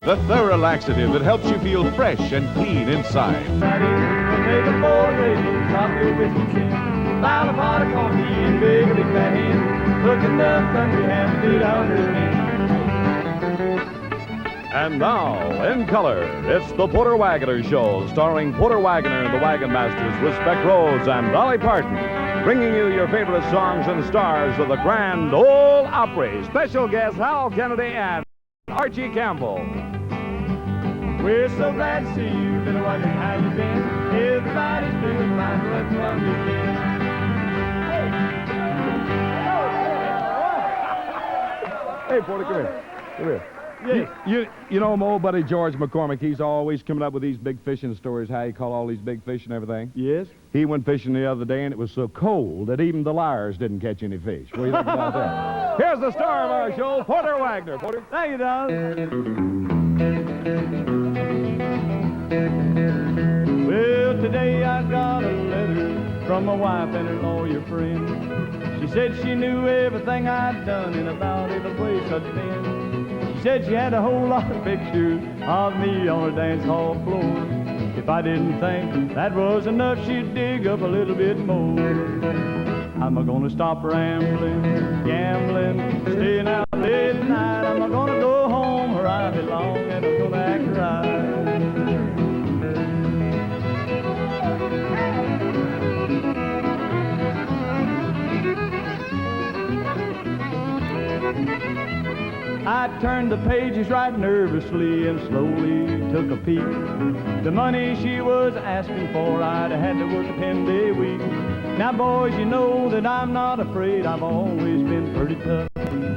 the thorough laxative that helps you feel fresh and clean inside. Take a board, stop your biscuits in. Boil a pot of coffee in big fat hand. Look enough country ham to beat out her skin. And now, in color, it's the Porter Wagoner Show, starring Porter Wagoner and the Wagonmasters with Speck, Rhodes, and Dolly Parton, bringing you your favorite songs and stars of the Grand Ole Opry. Special guests Hal Kennedy and Archie Campbell. We're so glad to see you. Been wondering how you've been. Everybody's doing fine. What's wrong with you? Hey, Porter, come here. Come here. You know my old buddy George McCormick, he's always coming up with these big fishing stories, how he caught all these big fish and everything. Yes? He went fishing the other day, and it was so cold that even the liars didn't catch any fish. What do you think about that? Here's the star of our show, Porter Wagoner. Porter. Thank you, Don. Well, today I got a letter from my wife and her lawyer friend. She said she knew everything I'd done and about every place I'd been. She said she had a whole lot of pictures of me on her dance hall floor. If I didn't think that was enough, she'd dig up a little bit more. I'm gonna stop rambling, gambling, staying out late at night. I'm gonna go home where I belong, and I'm gonna act right. I turned the pages right nervously and slowly took a peek. The money she was asking for, I'd had to work a 10-day week. Now, boys, you know that I'm not afraid. I've always been pretty tough.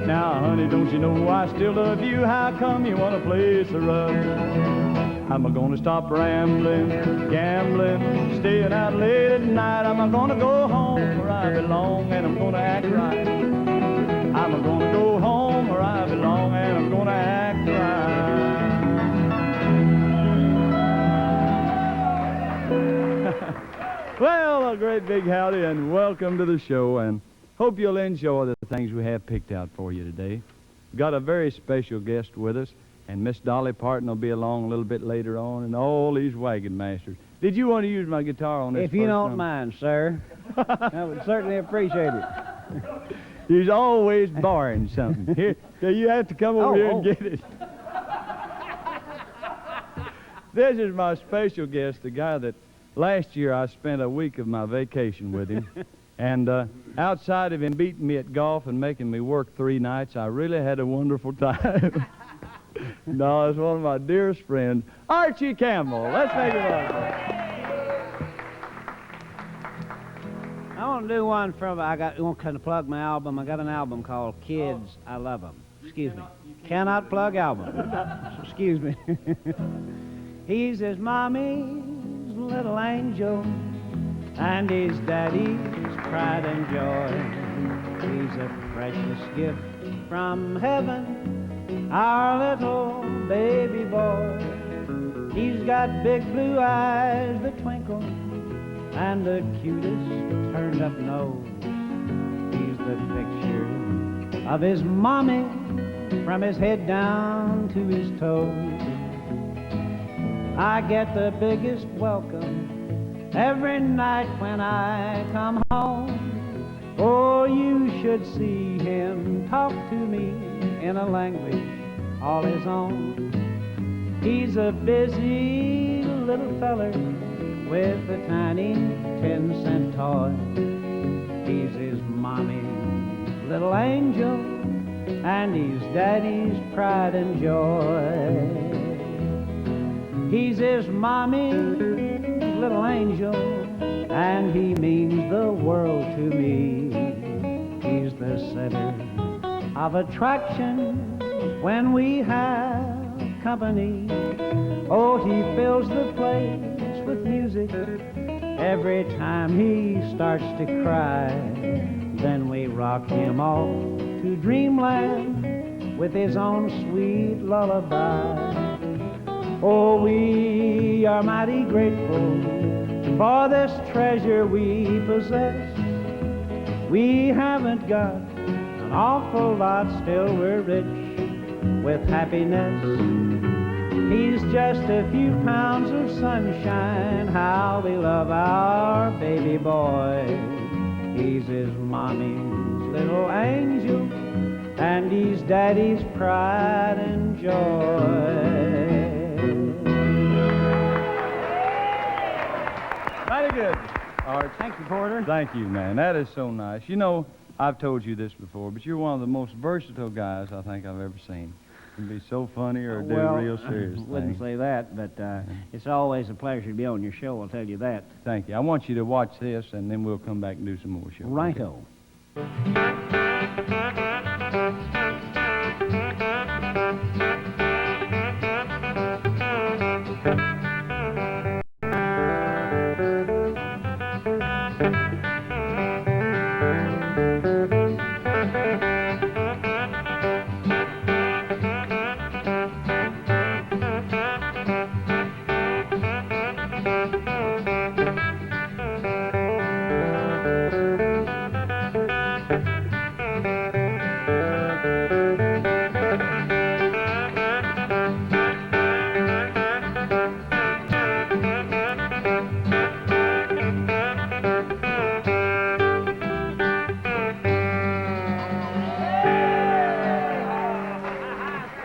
Now, honey, don't you know I still love you? How come you want to play so rough? I'm gonna stop rambling, gambling, staying out late at night. I'm gonna go home where I belong, and I'm gonna act right. I'm gonna go home where I belong, and I'm gonna act right. Well, a great big howdy, and welcome to the show, and hope you'll enjoy the things we have picked out for you today. We've got a very special guest with us, and Miss Dolly Parton will be along a little bit later on, and all these Wagonmasters. Did you want to use my guitar on this? If you don't mind, sir. I would certainly appreciate it. He's always borrowing something. Here, you have to come over here and get it. This is my special guest, the guy that last year I spent a week of my vacation with him. And outside of him beating me at golf and making me work 3 nights, I really had a wonderful time. No, it's one of my dearest friends, Archie Campbell. Let's make it up. I want to do one from, I want to kind of plug my album. I got an album called Kids, I Love 'Em. Excuse me. Cannot plug album. Excuse me. He's his mommy's little angel, and his daddy's pride and joy. He's a precious gift from heaven, our little baby boy. He's got big blue eyes that twinkle, and the cutest turned-up nose. He's the picture of his mommy from his head down to his toes. I get the biggest welcome every night when I come home. Oh, you should see him talk to me in a language all his own. He's a busy little feller with a tiny 10-cent toy. He's his mommy's little angel, and he's daddy's pride and joy. He's his mommy's little angel, and he means the world to me. He's the center of attraction when we have company. Oh, he fills the place with music every time he starts to cry. Then we rock him off to dreamland with his own sweet lullaby. Oh, we are mighty grateful for this treasure we possess. We haven't got an awful lot, still we're rich with happiness. just a few pounds of sunshine. How we love our baby boy. He's his mommy's little angel, and he's daddy's pride and joy. Mighty good, Art. Thank you, Porter. Thank you, man. That is so nice. You know, I've told you this before, but you're one of the most versatile guys I think I've ever seen. You can be so funny or do real serious things. Wouldn't say that, but it's always a pleasure to be on your show, I'll tell you that. Thank you. I want you to watch this, and then we'll come back and do some more shows. Righto.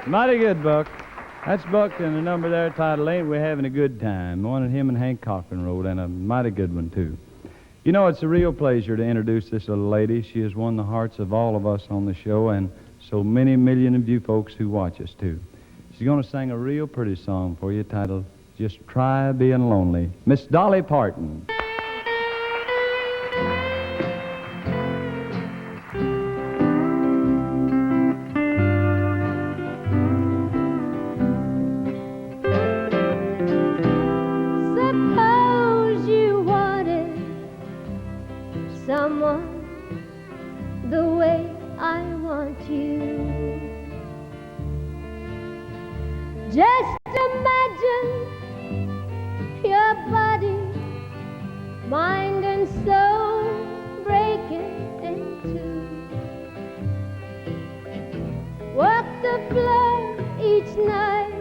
Mighty good, Buck. That's Buck and the number there titled Ain't We Having a Good Time. One that him and Hank Cochran wrote, and a mighty good one, too. You know, it's a real pleasure to introduce this little lady. She has won the hearts of all of us on the show and so many million of you folks who watch us, too. She's going to sing a real pretty song for you titled Just Try Being Lonely. Miss Dolly Parton. Just imagine your body, mind and soul breaking in two. Walk the floor each night,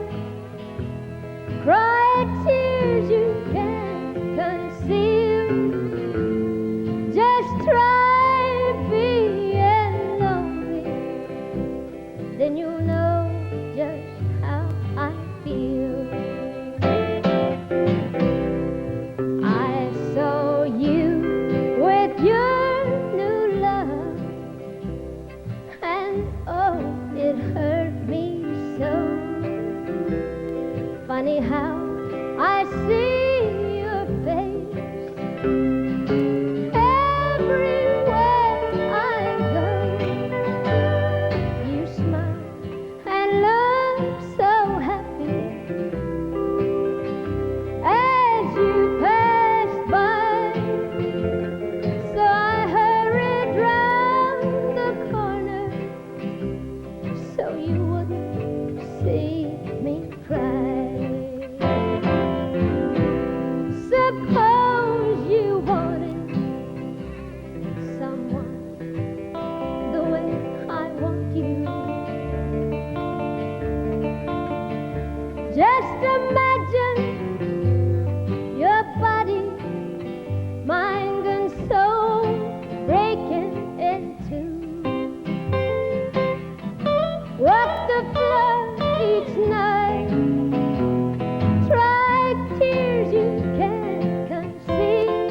cry tears you can't conceal. Just try being lonely, then you'll know just how I feel. I saw you with your new love, and oh, it hurt me so. Funny how I see your face everywhere I go. You smile and look so happy as you pass by. So I hurried round the corner so you wouldn't see me cry. Suppose you wanted someone the way I want you. Just imagine your body, mind and soul breaking in two. Walk the floor each night, try tears you can't conceal.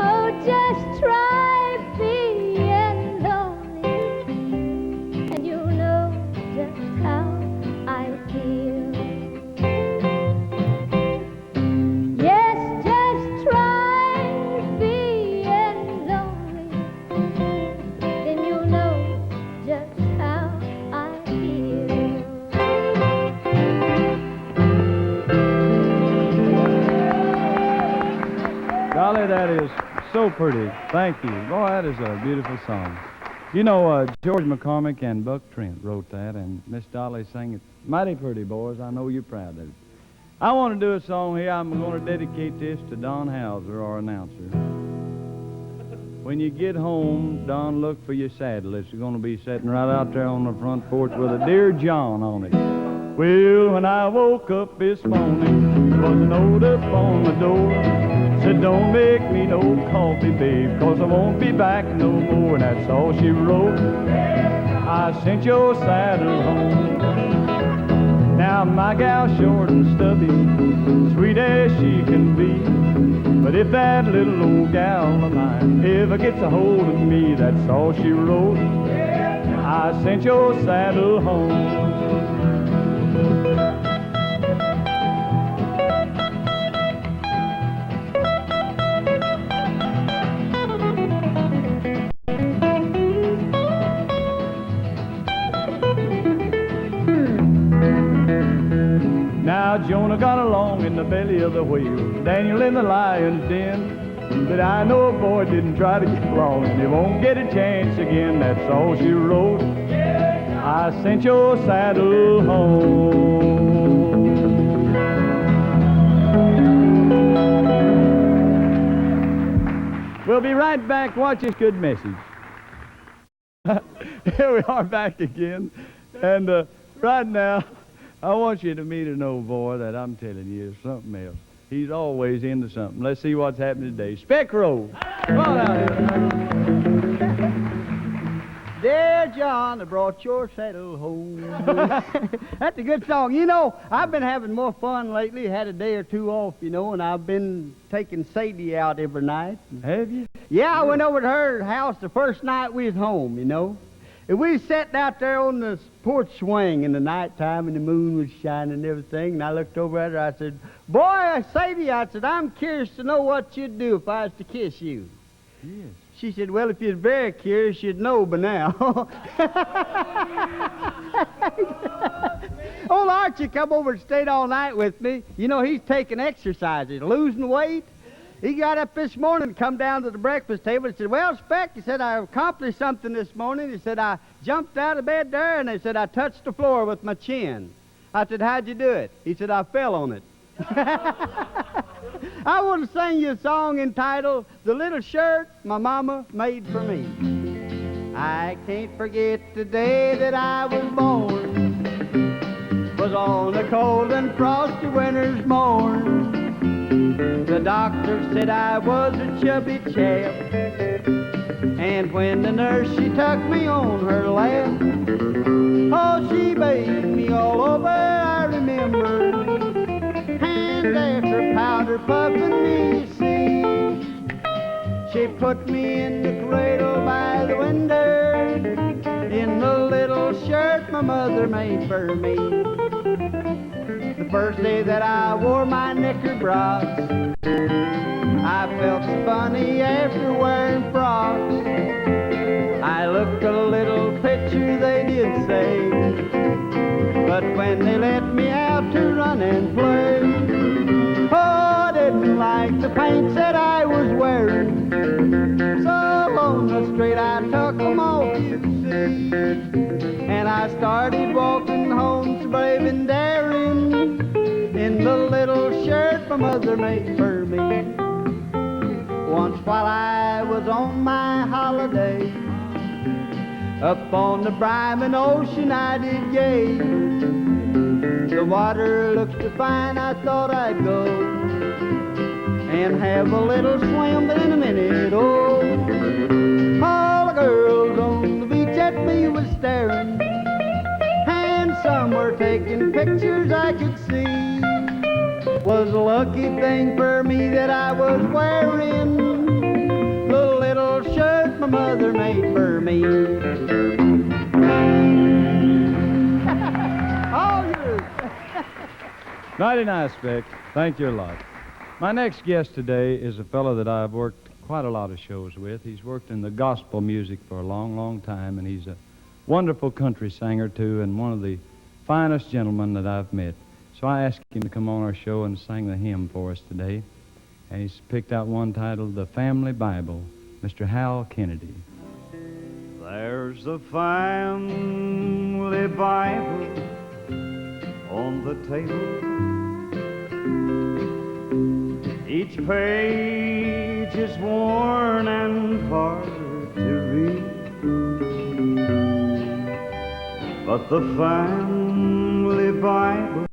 Oh, just try being lonely, and you'll know just how I feel. Yes, just try being lonely, then you'll know just how I feel. Dolly, that is so pretty. Thank you. Boy, that is a beautiful song. You know, George McCormick and Buck Trent wrote that, and Miss Dolly sang it mighty pretty, boys. I know you're proud of it. I want to do a song here. I'm going to dedicate this to Don Hauser, our announcer. When you get home, Don, look for your saddle. It's going to be sitting right out there on the front porch with a Dear John on it. Well, when I woke up this morning, there was a note up on my door. Said, don't make me no coffee, babe, 'cause I won't be back no more. And that's all she wrote. I sent your saddle home. Now my gal's short and stubby, sweet as she can be. But if that little old gal of mine ever gets a hold of me, that's all she wrote. I sent your saddle home. Now Jonah got along in the belly of the whale, Daniel in the lion's den. But I know a boy didn't try to get wrong, and he won't get a chance again. That's all she wrote. I sent your saddle home. We'll be right back. Watch this good message. Here we are back again. And right now, I want you to meet an old boy that I'm telling you is something else. He's always into something. Let's see what's happening today. Speck Rhodes. Come on out here. Dear John, I brought your saddle home. That's a good song. You know, I've been having more fun lately. Had a day or two off, you know, and I've been taking Sadie out every night. Have you? Yeah, I went over to her house the first night we was home, you know. And we sat out there on the porch swing in the nighttime, and the moon was shining and everything. And I looked over at her. I said, boy, Sadie, I said, I'm curious to know what you'd do if I was to kiss you. Yes. She said, well, if you're very curious, you'd know by now. Old Archie come over and stayed all night with me. You know, he's taking exercises, losing weight. He got up this morning and come down to the breakfast table and said, well, Speck, he said, I accomplished something this morning. He said, I jumped out of bed there, and he said, I touched the floor with my chin. I said, how'd you do it? He said, I fell on it. I want to sing you a song entitled, The Little Shirt My Mama Made for Me. I can't forget the day that I was born. Was on a cold and frosty winter's morn. The doctor said I was a chubby chap, and when the nurse, she took me on her lap, oh, she bathed me all over, I remember, and after powder puffing me, you see, she put me in the cradle by the window, in the little shirt my mother made for me. The first day that I wore my knickerbockers, I felt funny after wearing frocks. I looked a little picture, they did say, but when they let me out to run and play, oh, I didn't like the pants that I was wearing. So on the street I took them off, you see, and I started walking home so brave and daring, in the little shirt my mother made for me. Once while I was on my holiday, up on the brimming ocean I did gaze. The water looked so fine I thought I'd go and have a little swim, but in a minute, oh, all the girls on the beach at me was staring, and some were taking pictures I could see. Was a lucky thing for me that I was wearing the little shirt my mother made for me. Oh, you. Mighty nice, Speck. Thank you a lot. My next guest today is a fellow that I've worked quite a lot of shows with. He's worked in the gospel music for a long, long time, and he's a wonderful country singer, too, and one of the finest gentlemen that I've met. So I asked him to come on our show and sing the hymn for us today. And he's picked out one titled, The Family Bible, Mr. Hal Kennedy. There's a family Bible on the table. Each page is worn and hard to read, but the family Bible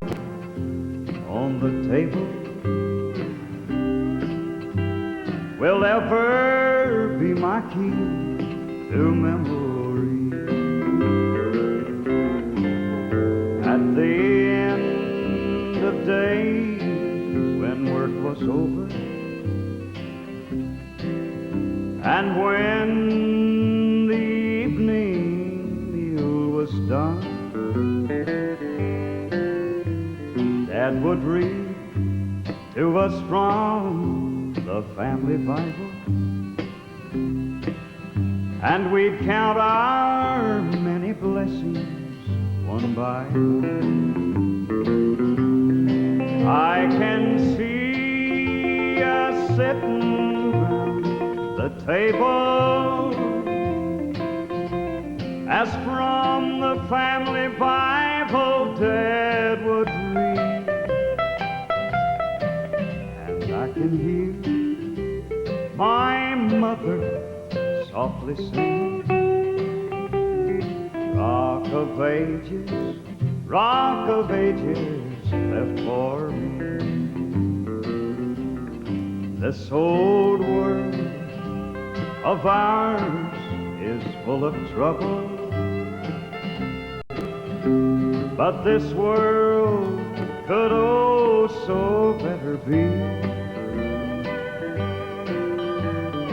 on the table will ever be my key to memory. At the end of day, when work was over, and when the evening meal was done, Dad would read to us from the family Bible, and we'd count our many blessings one by one. I can see us sitting round the table as from the family Bible Dad would read, and I can hear my mother softly sing, Rock of ages left for me. This old world of ours is full of trouble, but this world could oh so better be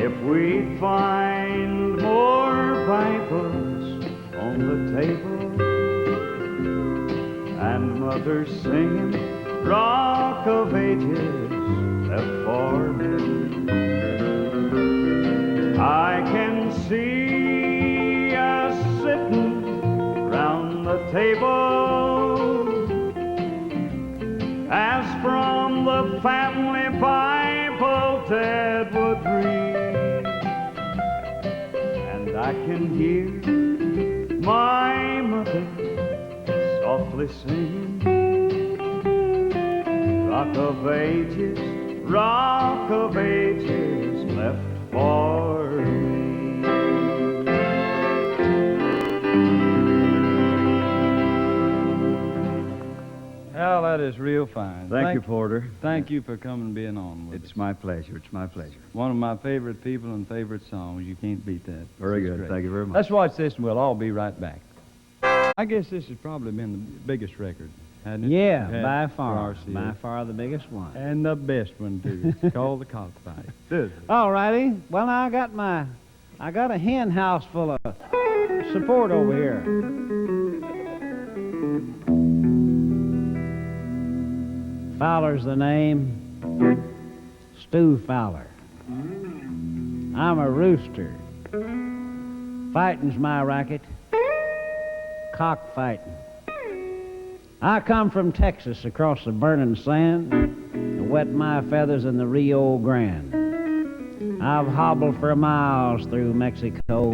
if we find more Bibles on the table and Mother singing Rock of Ages left for me. I can see us sitting round the table as from the family Bible Dad would read, and I can hear my mother softly singing, Rock of ages left for me. Well, that is real fine. Thank you, Porter. Thank you for coming and being on with us. It's my pleasure. It's my pleasure. One of my favorite people and favorite songs. You can't beat that. Very This is good. great. Thank you very much. Let's watch this and we'll all be right back. I guess this has probably been the biggest record, hasn't it? Yeah, We've had by for far. RCA. By far the biggest one. And the best one, too. It's called the Cockfight. All righty. Well, now I got a hen house full of support over here. Fowler's the name. Stu Fowler. I'm a rooster. Fighting's my racket. Cockfighting. I come from Texas across the burning sand to wet my feathers in the Rio Grande. I've hobbled for miles through Mexico.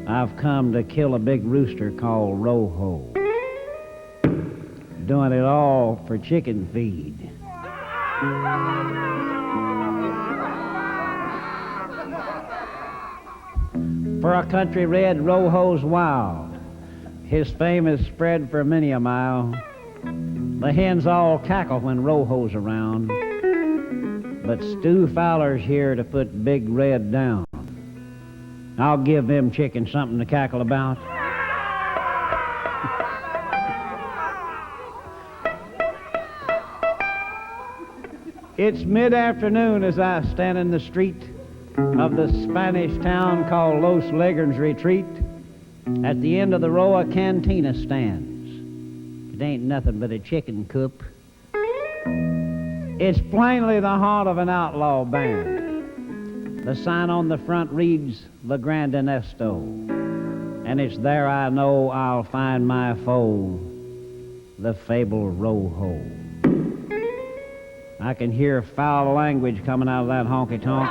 I've come to kill a big rooster called Rojo. Doing it all for chicken feed. For a country red, Rojo's wild. His fame is spread for many a mile. The hens all cackle when Rojo's around. But Stu Fowler's here to put Big Red down. I'll give them chickens something to cackle about. It's mid-afternoon as I stand in the street of the Spanish town called Los Legerns Retreat. At the end of the row, a cantina stands. It ain't nothing but a chicken coop. It's plainly the haunt of an outlaw band. The sign on the front reads, The Grand Ernesto. And it's there I know I'll find my foe, the fabled Rojo. I can hear foul language coming out of that honky-tonk.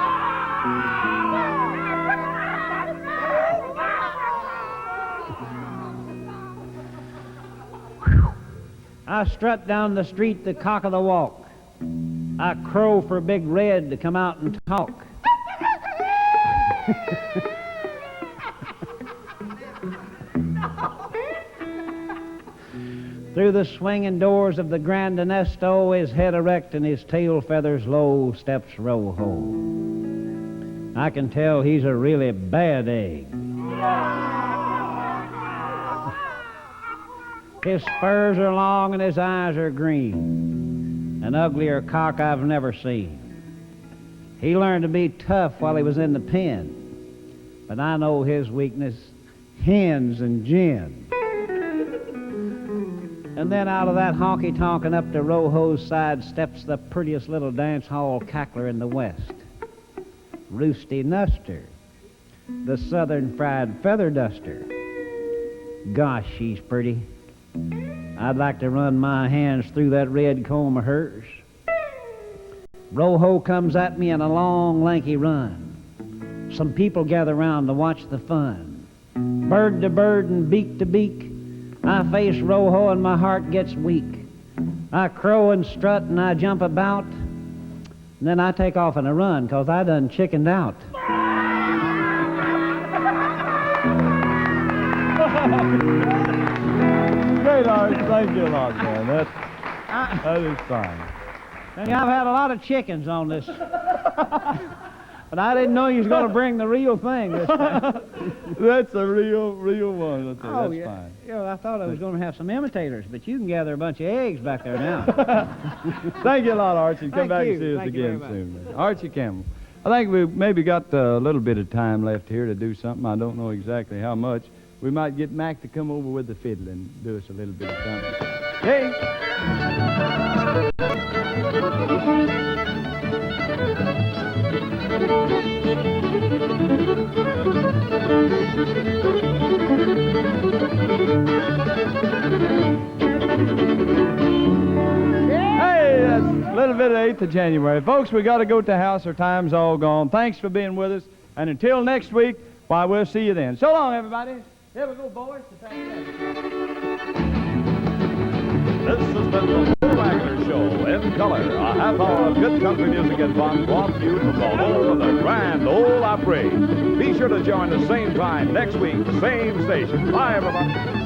I strut down the street the cock of the walk. I crow for Big Red to come out and talk. Through the swinging doors of the Grand Ernesto, his head erect and his tail feathers low, steps Rojo. I can tell he's a really bad egg. His spurs are long and his eyes are green. An uglier cock I've never seen. He learned to be tough while he was in the pen. But I know his weakness, hens and gin. And then out of that honky-tonk and up to Rojo's side steps the prettiest little dance hall cackler in the West. Roosty Nuster, the southern fried feather duster. Gosh, she's pretty. I'd like to run my hands through that red comb of hers. Rojo comes at me in a long, lanky run. Some people gather round to watch the fun. Bird to bird and beak to beak, I face Rojo and my heart gets weak. I crow and strut and I jump about, and then I take off on a run, 'cause I done chickened out. Great, Archie. Thank you a lot, man. That is fine. I've had a lot of chickens on this. But I didn't know you was going to bring the real thing this time. That's a real one. That's yeah. fine. Yeah, I thought I was going to have some imitators, but you can gather a bunch of eggs back there now. Thank you a lot, Archie. Come Thank back you. and see us Thank you again very soon. Man. Archie Campbell. I think we've maybe got a little bit of time left here to do something. I don't know exactly how much. We might get Mack to come over with the fiddle and do us a little bit of something. Hey! Hey, that's a little bit of 8th of January. Folks, we got to go to the house. Our time's all gone. Thanks for being with us. And until next week, why, we'll see you then. So long, everybody. Here we go, boys. This has been the Poor Wagoner Show in color. A half hour of good country music and fun brought to you from the home of the Grand Ole Opry. Be sure to join the same time next week, same station. Bye, everybody.